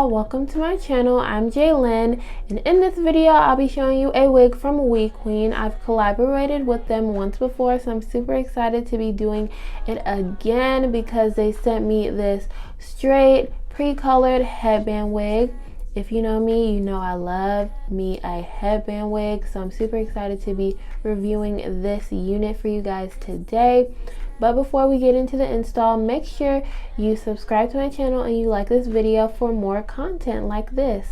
y'all, welcome to my channel. I'm Jaylyn, and in this video I'll be showing you a wig from Wequeen. I've collaborated with them once before, so I'm super excited to be doing it again because they sent me this straight pre-colored headband wig. If you know me, you know I love me a headband wig, so I'm super excited to be reviewing this unit for you guys today. But before we get into the install, make sure you subscribe to my channel and you like this video for more content like this.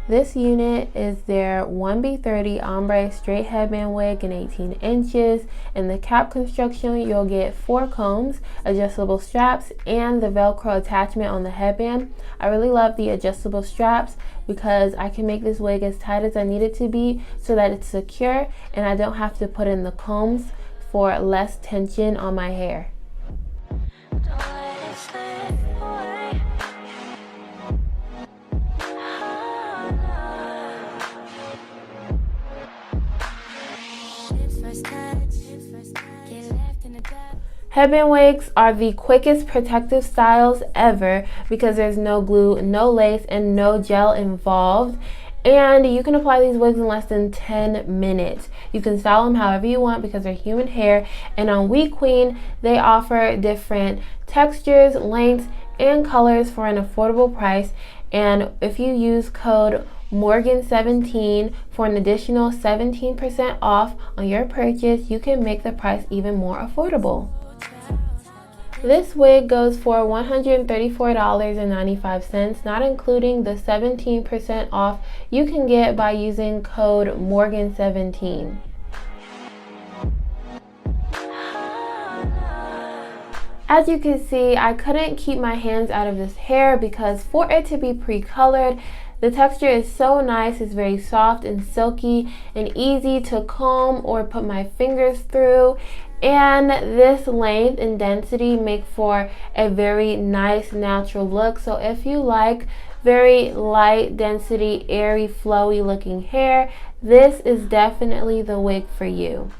This unit is their 1B30 ombre straight headband wig in 18 inches. In the cap construction, you'll get 4 combs, adjustable straps, and the Velcro attachment on the headband. I really love the adjustable straps because I can make this wig as tight as I need it to be so that it's secure and I don't have to put in the combs for less tension on my hair. Headband wigs are the quickest protective styles ever because there's no glue, no lace, and no gel involved. And you can apply these wigs in less than 10 minutes. You can style them however you want because they're human hair. And on Wequeen, they offer different textures, lengths, and colors for an affordable price. And if you use code Morgan17 for an additional 17% off on your purchase, you can make the price even more affordable. This wig goes for $134.95, not including the 17% off you can get by using code Morgan17. As you can see, I couldn't keep my hands out of this hair because for it to be pre-colored, the texture is so nice. It's very soft and silky and easy to comb or put my fingers through. And this length and density make for a very nice natural look. So if you like very light density, airy, flowy looking hair, this is definitely the wig for you.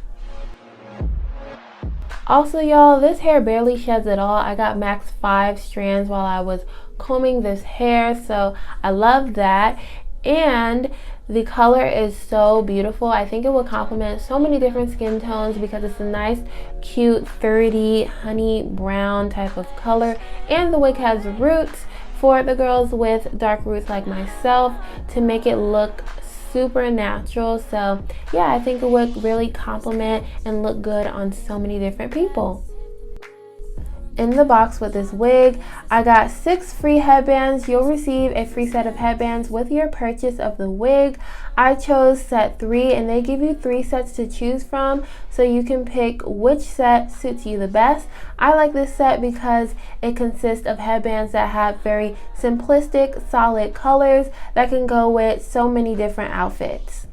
Also, y'all, this hair barely sheds at all. I got max 5 strands while I was combing this hair, so I love that. And the color is so beautiful. I think it will complement so many different skin tones because it's a nice, cute, 30 honey brown type of color. And the wig has roots for the girls with dark roots like myself to make it look super natural. So yeah, I think it would really complement and look good on so many different people. In the box with this wig, I got 6 free headbands. You'll receive a free set of headbands with your purchase of the wig. I chose set 3 and they give you 3 sets to choose from, so you can pick which set suits you the best. I like this set because it consists of headbands that have very simplistic, solid colors that can go with so many different outfits.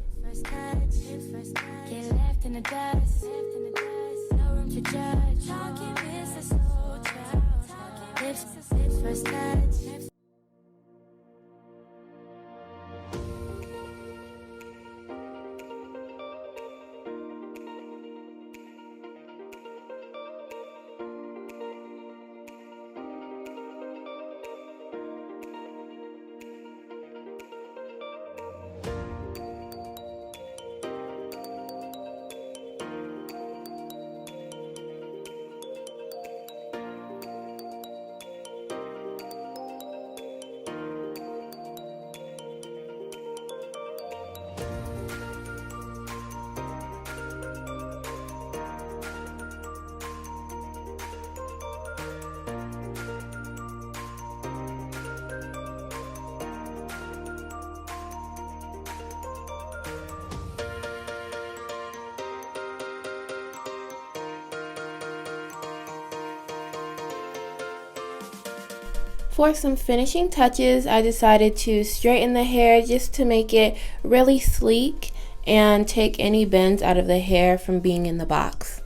For some finishing touches, I decided to straighten the hair just to make it really sleek and take any bends out of the hair from being in the box.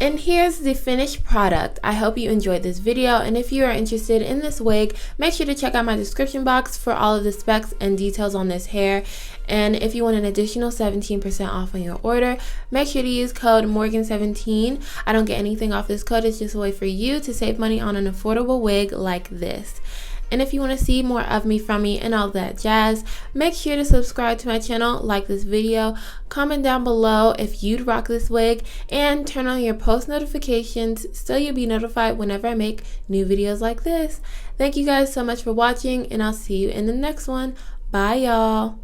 And here's the finished product. I hope you enjoyed this video, and if you are interested in this wig, make sure to check out my description box for all of the specs and details on this hair. And if you want an additional 17% off on your order, make sure to use code Morgan17. I don't get anything off this code, it's just a way for you to save money on an affordable wig like this. And if you want to see more of me, from me, and all that jazz, make sure to subscribe to my channel, like this video, comment down below if you'd rock this wig, and turn on your post notifications so you'll be notified whenever I make new videos like this. Thank you guys so much for watching, and I'll see you in the next one. Bye, y'all.